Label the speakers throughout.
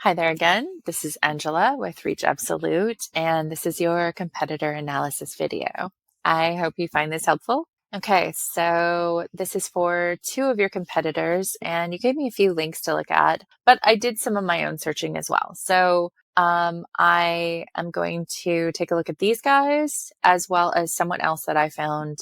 Speaker 1: Hi there again. This is Angela with Reach Absolute, and this is your competitor analysis video. I hope you find this helpful. Okay, so this is for two of your competitors, and you gave me a few links to look at, but I did some of my own searching as well. So I am going to take a look at these guys as well as someone else that I found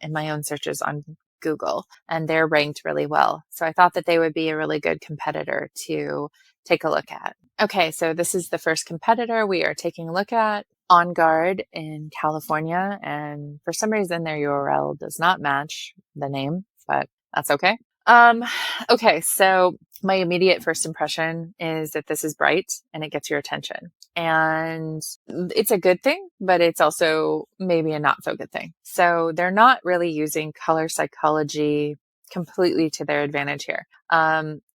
Speaker 1: in my own searches on Google, and they're ranked really well. So I thought that they would be a really good competitor to take a look at. Okay, so this is the first competitor we are taking a look at. On Guard in California, and for some reason their URL does not match the name, but that's okay. Okay, so my immediate first impression is that this is bright and it gets your attention. And it's a good thing, but it's also maybe a not so good thing. So they're not really using color psychology completely to their advantage here.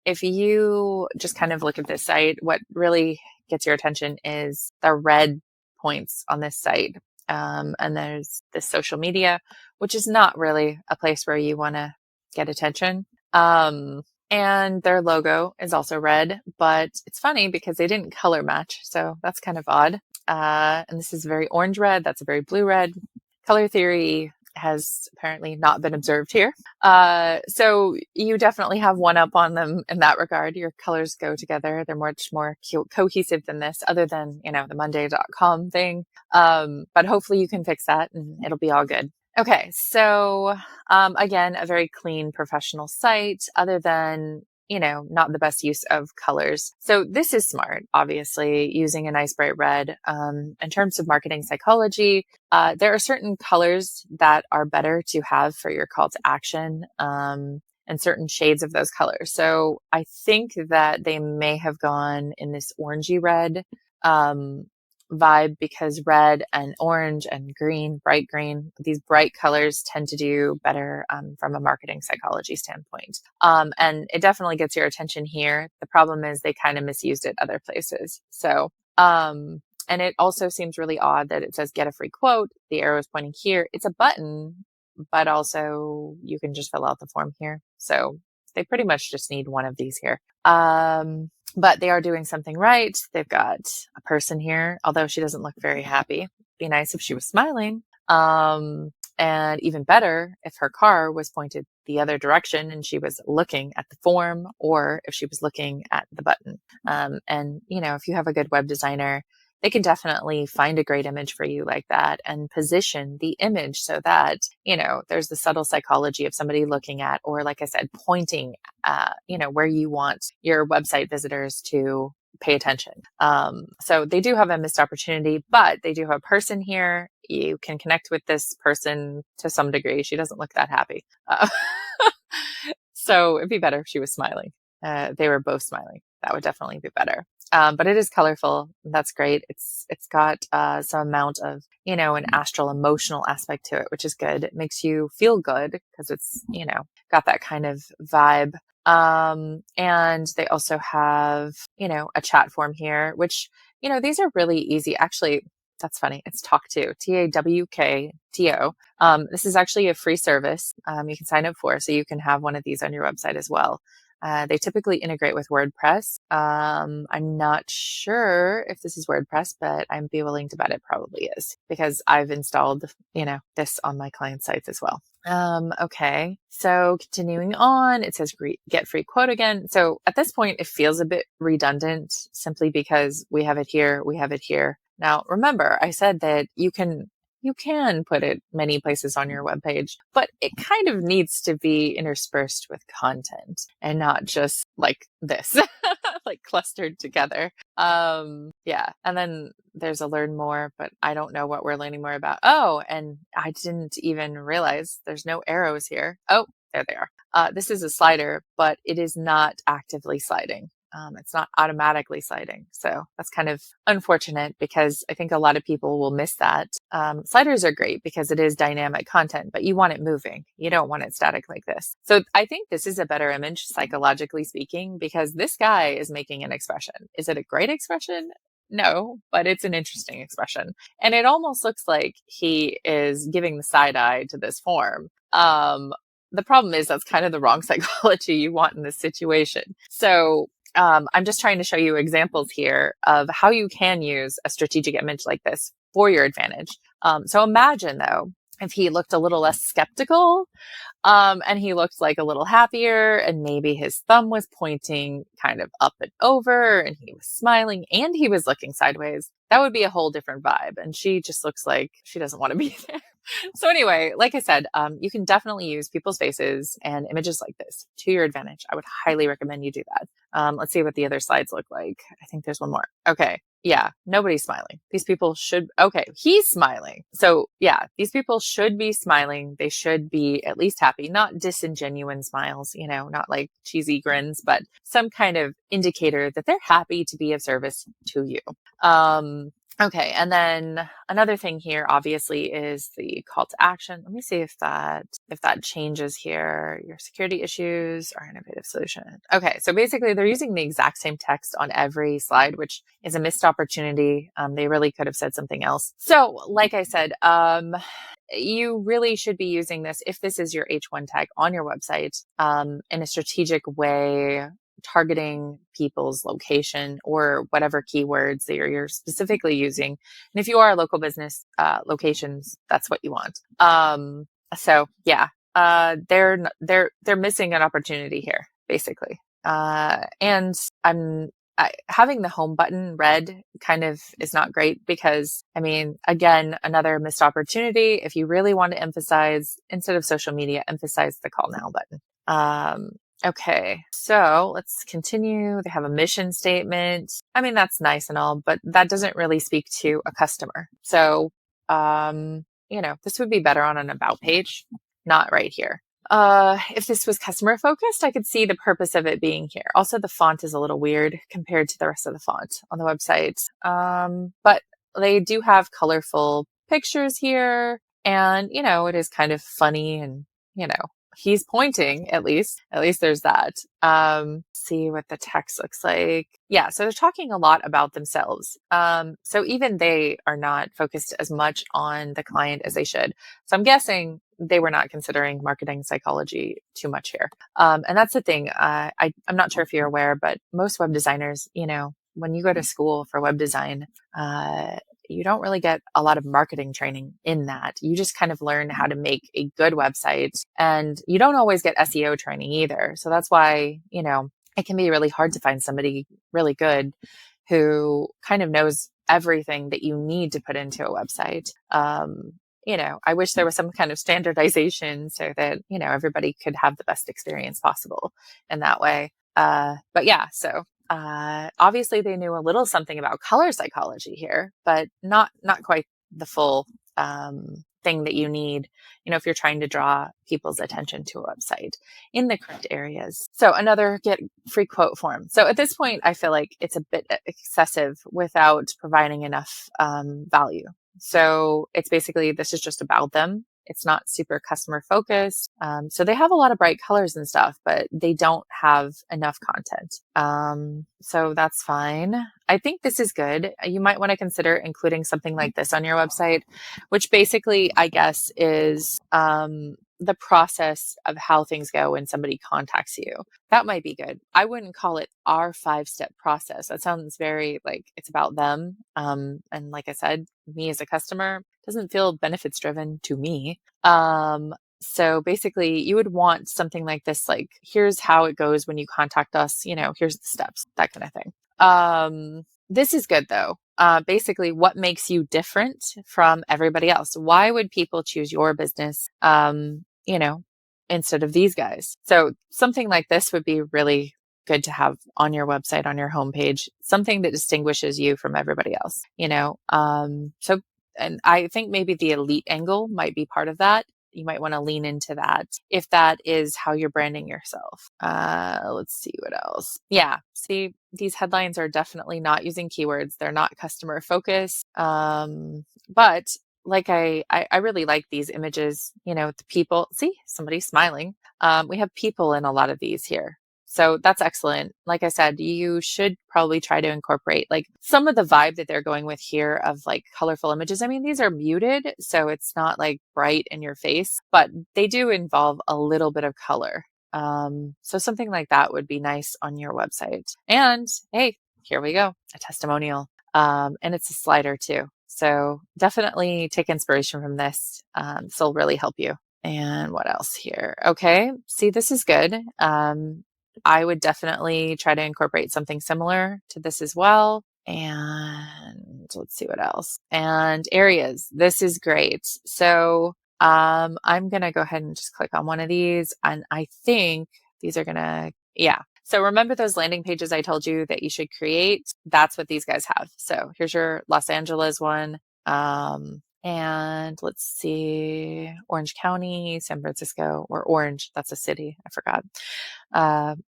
Speaker 1: If you just kind of look at this site, what really gets your attention is the red points on this site. And there's this social media, which is not really a place where you want to get attention. And their logo is also red, but it's funny because they didn't color match. So that's kind of odd. And this is very orange red. That's a very blue red. Color theory has apparently not been observed here. So you definitely have one up on them in that regard. Your colors go together. They're much more cohesive than this, other than, the Monday.com thing. But hopefully you can fix that and it'll be all good. Okay, so again, a very clean professional site, other than not the best use of colors. So this is smart, obviously, using a nice bright red. In terms of marketing psychology, there are certain colors that are better to have for your call to action, and certain shades of those colors. So I think that they may have gone in this orangey red vibe, because red and orange and green, bright green, these bright colors tend to do better from a marketing psychology standpoint. And it definitely gets your attention here. The problem is they kind of misused it other places. So, and it also seems really odd that it says get a free quote. The arrow is pointing here. It's a button, but also you can just fill out the form here. So they pretty much just need one of these here. But they are doing something right. They've got a person here, although she doesn't look very happy. Be nice if she was smiling. And even better if her car was pointed the other direction and she was looking at the form, or if she was looking at the button. And, if you have a good web designer, they can definitely find a great image for you like that and position the image so that, there's the subtle psychology of somebody looking at, or like I said, pointing, where you want your website visitors to pay attention. So they do have a missed opportunity, but they do have a person here. You can connect with this person to some degree. She doesn't look that happy. So it'd be better if she was smiling. They were both smiling. That would definitely be better. But it is colorful. That's great. It's got some amount of, an astral emotional aspect to it, which is good. It makes you feel good because it's, got that kind of vibe. And they also have, a chat form here, which, these are really easy. Actually, that's funny. It's Tawkto, Tawkto. This is actually a free service you can sign up for, so you can have one of these on your website as well. They typically integrate with WordPress. I'm not sure if this is WordPress, but I'd be willing to bet it probably is, because I've installed, this on my client sites as well. Okay. So continuing on, it says get free quote again. So at this point, it feels a bit redundant simply because we have it here. We have it here. Now, remember, I said that you can put it many places on your webpage, but it kind of needs to be interspersed with content and not just like this, like clustered together. Yeah. And then there's a learn more, but I don't know what we're learning more about. Oh, and I didn't even realize there's no arrows here. Oh, there they are. This is a slider, but it is not actively sliding. It's not automatically sliding. So that's kind of unfortunate, because I think a lot of people will miss that. Sliders are great because it is dynamic content, but you want it moving. You don't want it static like this. So I think this is a better image, psychologically speaking, because this guy is making an expression. Is it a great expression? No, but it's an interesting expression. And it almost looks like he is giving the side eye to this form. The problem is that's kind of the wrong psychology you want in this situation. So I'm just trying to show you examples here of how you can use a strategic image like this for your advantage. So imagine though, if he looked a little less skeptical, and he looked like a little happier, and maybe his thumb was pointing kind of up and over, and he was smiling, and he was looking sideways. That would be a whole different vibe. And she just looks like she doesn't want to be there. So anyway, like I said, you can definitely use people's faces and images like this to your advantage. I would highly recommend you do that. Let's see what the other slides look like. I think there's one more. Okay. Yeah, nobody's smiling. These people should, okay, he's smiling. So yeah, these people should be smiling. They should be at least happy, not disingenuous smiles, not like cheesy grins, but some kind of indicator that they're happy to be of service to you. Okay. And then another thing here, obviously, is the call to action. Let me see if that changes here. Your security issues are an innovative solution. Okay. So basically they're using the exact same text on every slide, which is a missed opportunity. They really could have said something else. So like I said, you really should be using this if this is your H1 tag on your website, in a strategic way, targeting people's location or whatever keywords that you're specifically using. And if you are a local business, locations, that's what you want. So yeah, they're missing an opportunity here, basically. And having the home button red kind of is not great because, again, another missed opportunity. If you really want to emphasize, instead of social media, emphasize the call now button. Okay, so let's continue. They have a mission statement. That's nice and all, but that doesn't really speak to a customer. So, this would be better on an about page, not right here. If this was customer focused, I could see the purpose of it being here. Also, the font is a little weird compared to the rest of the font on the website. But they do have colorful pictures here, and, it is kind of funny, and, he's pointing, at least there's that. See what the text looks like. Yeah. So they're talking a lot about themselves. So even they are not focused as much on the client as they should. So I'm guessing they were not considering marketing psychology too much here. And that's the thing. I'm not sure if you're aware, but most web designers, when you go to school for web design, you don't really get a lot of marketing training in that. You just kind of learn how to make a good website, and you don't always get SEO training either. So that's why, it can be really hard to find somebody really good who kind of knows everything that you need to put into a website. I wish there was some kind of standardization so that, everybody could have the best experience possible in that way. But yeah, so obviously they knew a little something about color psychology here, but not quite the full thing that you need, if you're trying to draw people's attention to a website in the correct areas. So another get free quote form. So at this point, I feel like it's a bit excessive without providing enough value. So it's basically, this is just about them. It's not super customer focused. So they have a lot of bright colors and stuff, but they don't have enough content. So that's fine. I think this is good. You might want to consider including something like this on your website, which basically, I guess, is the process of how things go when somebody contacts you. That might be good. I wouldn't call it our 5-step process. That sounds very like it's about them. And like I said, me as a customer doesn't feel benefits driven to me. So basically you would want something like this, like, here's how it goes when you contact us, here's the steps, that kind of thing. This is good though. Basically what makes you different from everybody else? Why would people choose your business, instead of these guys? So something like this would be really good to have on your website, on your homepage, something that distinguishes you from everybody else, so, and I think maybe the elite angle might be part of that. You might want to lean into that if that is how you're branding yourself. Let's see what else. Yeah. See, these headlines are definitely not using keywords. They're not customer focused. But like I really like these images, the people, see, somebody's smiling. We have people in a lot of these here. So that's excellent. Like I said, you should probably try to incorporate like some of the vibe that they're going with here of like colorful images. These are muted, so it's not like bright in your face, but they do involve a little bit of color. So something like that would be nice on your website. And hey, here we go, a testimonial. And it's a slider too. So definitely take inspiration from this. This will really help you. And what else here? Okay, see, this is good. I would definitely try to incorporate something similar to this as well. And let's see what else. And areas. This is great. So I'm going to go ahead and just click on one of these. And I think these are going to, yeah. So remember those landing pages I told you that you should create? That's what these guys have. So here's your Los Angeles one. And let's see, Orange County, San Francisco, or Orange, that's a city. I forgot.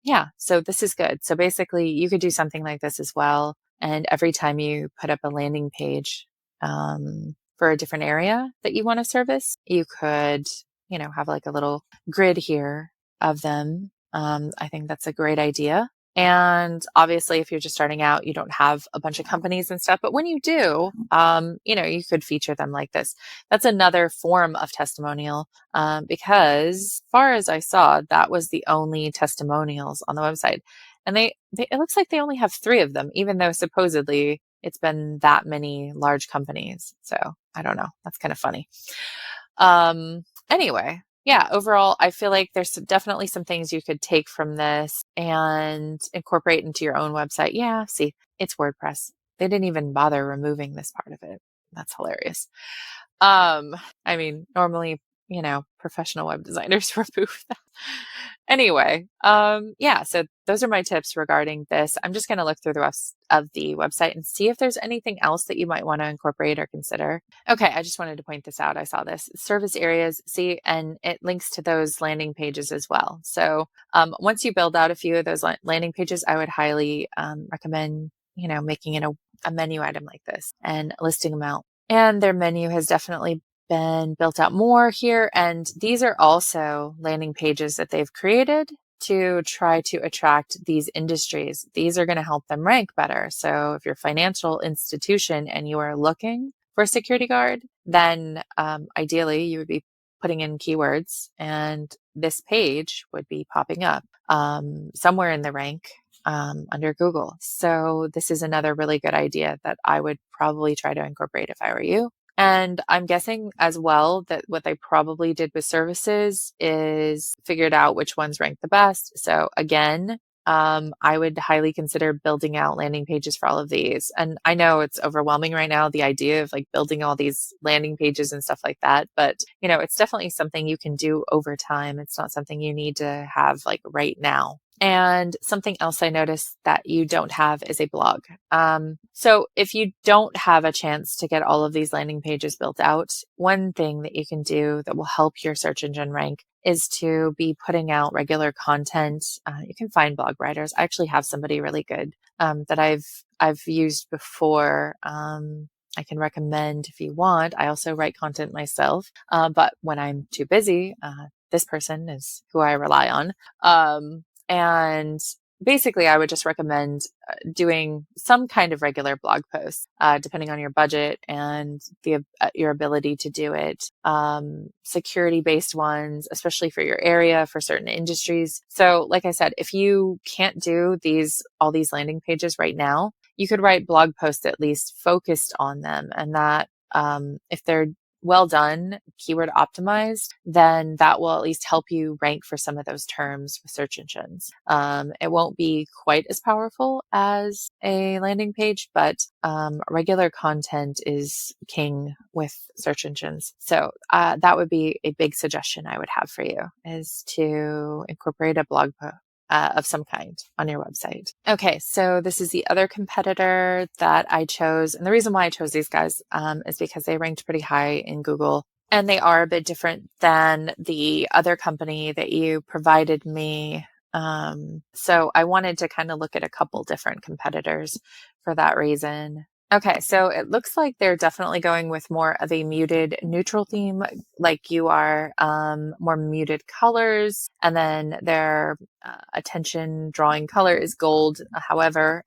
Speaker 1: Yeah, so this is good. So basically you could do something like this as well. And every time you put up a landing page, for a different area that you want to service, you could, have like a little grid here of them. I think that's a great idea. And obviously, if you're just starting out, you don't have a bunch of companies and stuff. But when you do, you could feature them like this. That's another form of testimonial, because as far as I saw, that was the only testimonials on the website. And it looks like they only have 3 of them, even though supposedly it's been that many large companies. So I don't know. That's kind of funny. Anyway, yeah, overall, I feel like there's definitely some things you could take from this and incorporate into your own website. Yeah, see, it's WordPress. They didn't even bother removing this part of it. That's hilarious. I mean, normally, professional web designers remove that. Anyway, yeah, so those are my tips regarding this. I'm just going to look through the rest of the website and see if there's anything else that you might want to incorporate or consider. Okay, I just wanted to point this out. I saw this service areas, see, and it links to those landing pages as well. So once you build out a few of those landing pages, I would highly recommend, making it a menu item like this and listing them out. And their menu has definitely been built out more here. And these are also landing pages that they've created to try to attract these industries. These are going to help them rank better. So if you're a financial institution and you are looking for a security guard, then ideally you would be putting in keywords and this page would be popping up somewhere in the rank under Google. So this is another really good idea that I would probably try to incorporate if I were you. And I'm guessing as well that what they probably did with services is figured out which ones rank the best. So again, I would highly consider building out landing pages for all of these. And I know it's overwhelming right now, the idea of like building all these landing pages and stuff like that. But, it's definitely something you can do over time. It's not something you need to have like right now. And something else I noticed that you don't have is a blog. So if you don't have a chance to get all of these landing pages built out, one thing that you can do that will help your search engine rank is to be putting out regular content. You can find blog writers. I actually have somebody really good that I've used before. I can recommend if you want. I also write content myself, but when I'm too busy, this person is who I rely on. And basically, I would just recommend doing some kind of regular blog post, depending on your budget and your ability to do it. Security-based ones, especially for your area, for certain industries. So, like I said, if you can't do all these landing pages right now, you could write blog posts at least focused on them, and that if they're well done, keyword optimized, then that will at least help you rank for some of those terms with search engines. It won't be quite as powerful as a landing page, but regular content is king with search engines. So that would be a big suggestion I would have for you, is to incorporate a blog post of some kind on your website. Okay, so this is the other competitor that I chose. And the reason why I chose these guys is because they ranked pretty high in Google. And they are a bit different than the other company that you provided me. So I wanted to kind of look at a couple different competitors for that reason. Okay, so it looks like they're definitely going with more of a muted neutral theme, like you are, more muted colors, and then their attention drawing color is gold. However,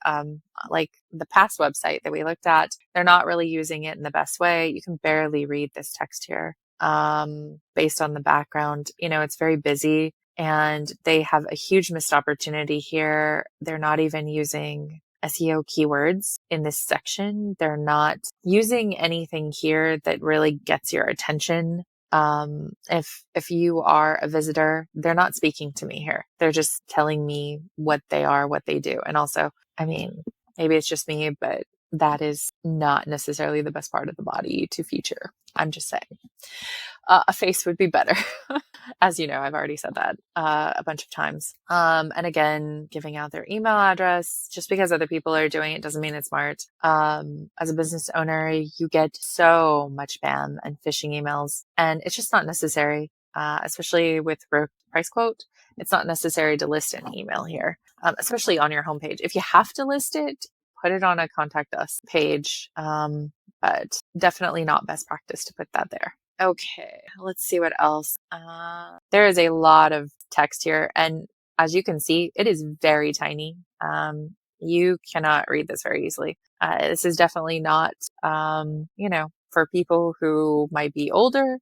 Speaker 1: like the past website that we looked at, they're not really using it in the best way. You can barely read this text here based on the background. It's very busy. and they have a huge missed opportunity here. They're not even using SEO keywords in this section. They're not using anything here that really gets your attention. If you are a visitor, they're not speaking to me here. They're just telling me what they are, what they do. And also, I mean, maybe it's just me, but that is not necessarily the best part of the body to feature. I'm just saying. A face would be better. As you know, I've already said that a bunch of times. And again, giving out their email address, just because other people are doing it doesn't mean it's smart. As a business owner, you get so much spam and phishing emails, and it's just not necessary, especially with price quote. It's not necessary to list an email here, especially on your homepage. If you have to list it, put it on a contact us page, but definitely not best practice to put that there. Okay, let's see what else. There is a lot of text here, and as you can see, it is very tiny. You cannot read this very easily. This is definitely not, for people who might be older.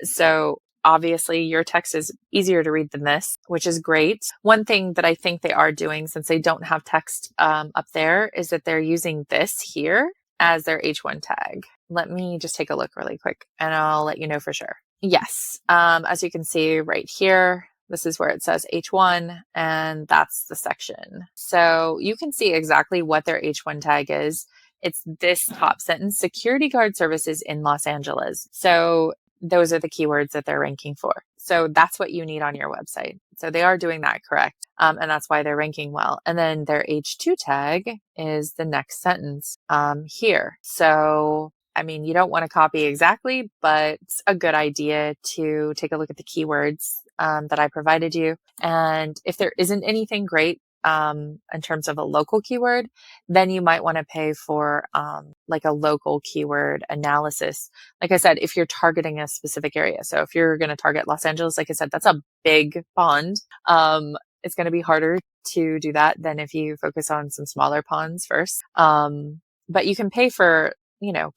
Speaker 1: So obviously your text is easier to read than this, which is great. One thing that I think they are doing, since they don't have text up there, is that they're using this here as their H1 tag. Let me just take a look really quick and I'll let you know for sure. Yes. As you can see right here, this is where it says H1, and that's the section. So you can see exactly what their H1 tag is. It's this top sentence, security guard services in Los Angeles. So those are the keywords that they're ranking for. So that's what you need on your website. So they are doing that correct. And that's why they're ranking well. And then their H2 tag is the next sentence here. So, I mean, you don't want to copy exactly, but it's a good idea to take a look at the keywords that I provided you. And if there isn't anything great in terms of a local keyword, then you might want to pay for like a local keyword analysis. Like I said, if you're targeting a specific area. So if you're going to target Los Angeles, like I said, that's a big pond. It's going to be harder to do that than if you focus on some smaller ponds first. But you can pay for,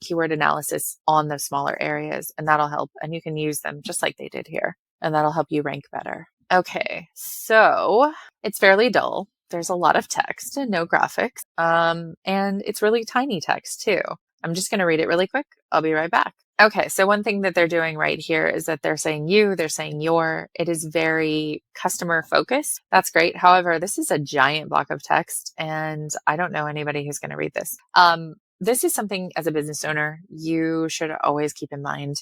Speaker 1: keyword analysis on those smaller areas, and that'll help. And you can use them just like they did here, and that'll help you rank better. Okay, so it's fairly dull. There's a lot of text and no graphics. And it's really tiny text too. I'm just going to read it really quick. I'll be right back. Okay, so one thing that they're doing right here is that they're saying you, they're saying your. It is very customer focused. That's great. However, this is a giant block of text, and I don't know anybody who's going to read this. This is something as a business owner, you should always keep in mind,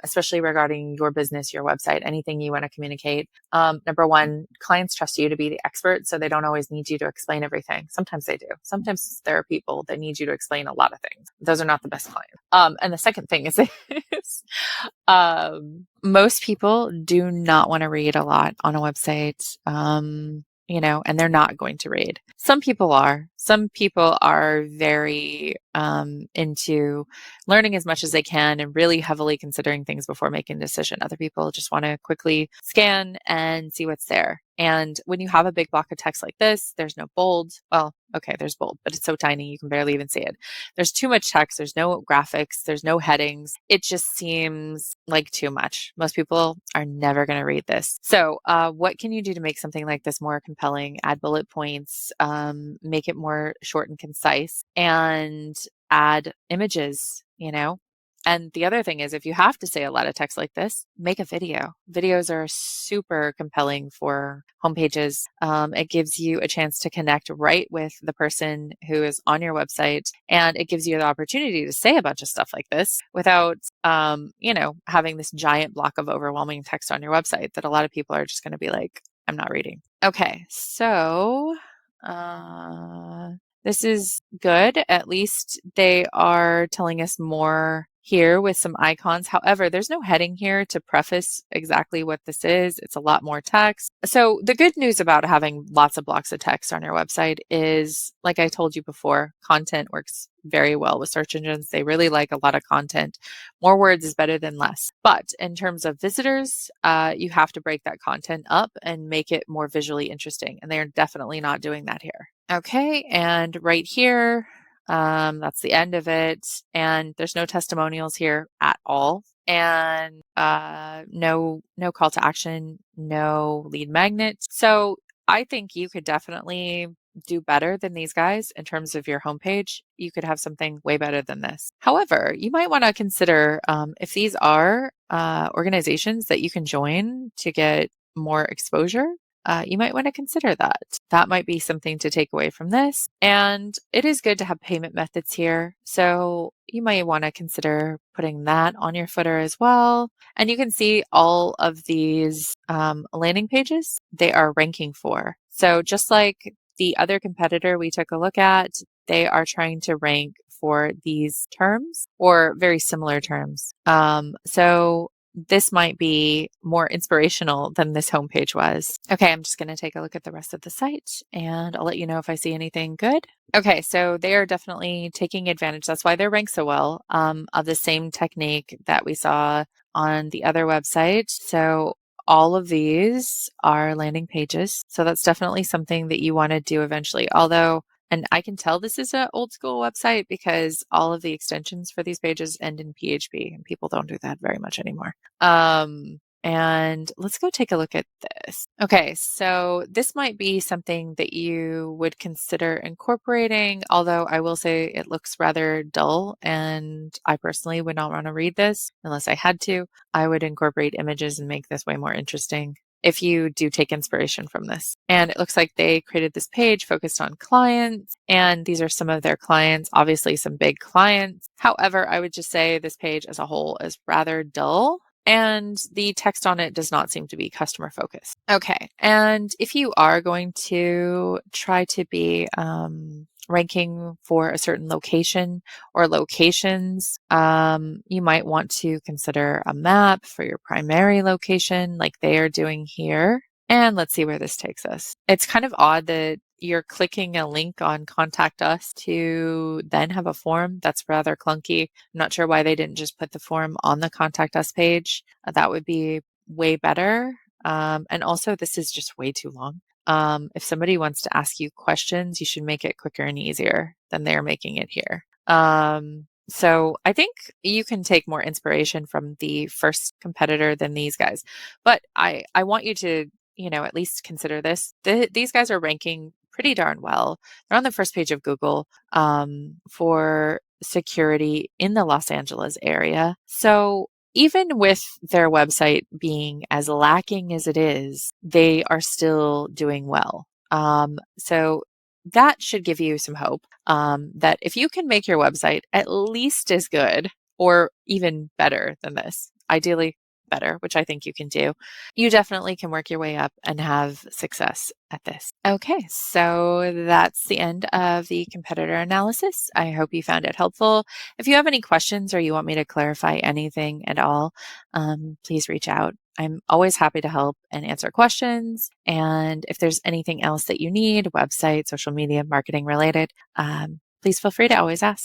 Speaker 1: especially regarding your business, your website, anything you want to communicate. Number one, clients trust you to be the expert, so they don't always need you to explain everything. Sometimes they do. Sometimes there are people that need you to explain a lot of things. Those are not the best clients. And the second thing is most people do not want to read a lot on a website. And they're not going to read. Some people are. Some people are very into learning as much as they can and really heavily considering things before making a decision. Other people just want to quickly scan and see what's there. And when you have a big block of text like this, there's no bold. Well, okay, there's bold, but it's so tiny you can barely even see it. There's too much text. There's no graphics. There's no headings. It just seems like too much. Most people are never going to read this. So what can you do to make something like this more compelling? Add bullet points, make it more short and concise, and add images, And the other thing is, if you have to say a lot of text like this, make a video. Videos are super compelling for homepages. It gives you a chance to connect right with the person who is on your website, and it gives you the opportunity to say a bunch of stuff like this without, having this giant block of overwhelming text on your website that a lot of people are just going to be like, I'm not reading. Okay, so this is good. At least they are telling us more here with some icons. However, there's no heading here to preface exactly what this is. It's a lot more text. So the good news about having lots of blocks of text on your website is, like I told you before, content works very well with search engines. They really like a lot of content. More words is better than less. But in terms of visitors, you have to break that content up and make it more visually interesting. And they're definitely not doing that here. Okay, and right here, that's the end of it. And there's no testimonials here at all. And no call to action, no lead magnets. So I think you could definitely do better than these guys in terms of your homepage. You could have something way better than this. However, you might want to consider if these are organizations that you can join to get more exposure. You might want to consider that. That might be something to take away from this. And it is good to have payment methods here. So you might want to consider putting that on your footer as well. And you can see all of these landing pages they are ranking for. So just like the other competitor we took a look at, they are trying to rank for these terms or very similar terms. So this might be more inspirational than this homepage was. Okay, I'm just going to take a look at the rest of the site and I'll let you know if I see anything good. Okay, so they are definitely taking advantage. That's why they're ranked so well of the same technique that we saw on the other website. So all of these are landing pages. So that's definitely something that you want to do eventually. Although, and I can tell this is an old school website because all of the extensions for these pages end in PHP and people don't do that very much anymore. And let's go take a look at this. Okay, so this might be something that you would consider incorporating, although I will say it looks rather dull and I personally would not want to read this unless I had to. I would incorporate images and make this way more interesting if you do take inspiration from this. And it looks like they created this page focused on clients, and these are some of their clients, obviously some big clients. However, I would just say this page as a whole is rather dull and the text on it does not seem to be customer focused. Okay, and if you are going to try to be ranking for a certain location or locations, you might want to consider a map for your primary location like they are doing here. And let's see where this takes us. It's kind of odd that you're clicking a link on Contact Us to then have a form. That's rather clunky. I'm not sure why they didn't just put the form on the Contact Us page. That would be way better. And also, this is just way too long. If somebody wants to ask you questions, you should make it quicker and easier than they're making it here. So I think you can take more inspiration from the first competitor than these guys. But I want you to, at least consider this. These guys are ranking pretty darn well. They're on the first page of Google for security in the Los Angeles area. So even with their website being as lacking as it is, they are still doing well. So that should give you some hope that if you can make your website at least as good or even better than this, ideally better, which I think you can do, you definitely can work your way up and have success at this. Okay, so that's the end of the competitor analysis. I hope you found it helpful. If you have any questions or you want me to clarify anything at all, please reach out. I'm always happy to help and answer questions. And if there's anything else that you need, website, social media, marketing related, please feel free to always ask.